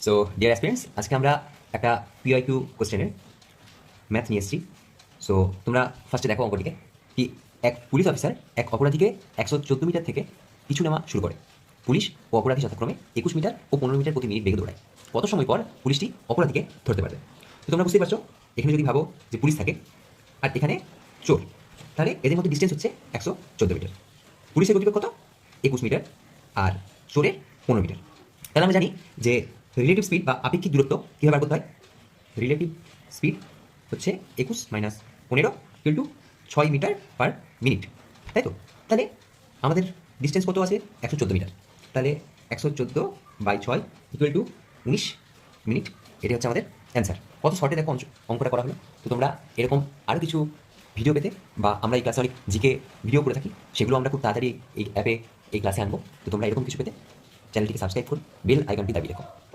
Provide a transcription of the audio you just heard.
So dear aspirants, আজকে আমরা একটা পিওয়াইকিউ কোশ্চেনের ম্যাথ নিয়ে এসেছি। সো তোমরা ফার্স্টে দেখো অঙ্কটিকে কি, এক পুলিশ অফিসার এক অপরাধীকে 114 মিটার থেকে পিছু নেওয়া শুরু করে। পুলিশ ও অপরাধী যথাক্রমে 21 মিটার ও 15 মিটার প্রতি মিনিট বেগে দৌড়ায়। কত সময় পর পুলিশটি অপরাধীকে ধরতে পারবে? তো তোমরা বুঝতেই পারছো, এখানে যদি ভাবো যে পুলিশ থাকে আর এখানে চোর, তাহলে এদের মধ্যে ডিস্টেন্স হচ্ছে 114 মিটার। পুলিশের গতিবেগ কত? 21 মিটার, আর চোরের 15 মিটার। তাহলে আমরা জানি যে রিলেটিভ স্পিড বা আপেক্ষিক দূরত্ব কীভাবে বার করতে হয়। রিলেটিভ স্পিড হচ্ছে 21 minus 15 equal to 6 metre per minute, তাই তো? তাহলে আমাদের ডিস্টেন্স কত আছে? 114 মিটার। তাহলে 114/6 ইকুয়াল টু 19 মিনিট। এটা হচ্ছে আমাদের অ্যান্সার। কত শর্টে দেখো অঙ্কটা করা হলো। তো তোমরা এরকম আরও কিছু ভিডিও পেতে, বা আমরা এই ক্লাসে অনেক জিকে ভিডিও করে থাকি, সেগুলো আমরা খুব তাড়াতাড়ি এই অ্যাপে এই ক্লাসে আনবো। তো তোমরা এরকম কিছু পেতে চ্যানেলটিকে সাবস্ক্রাইব করো, বেল আইকনটি দাবিয়ে রাখো।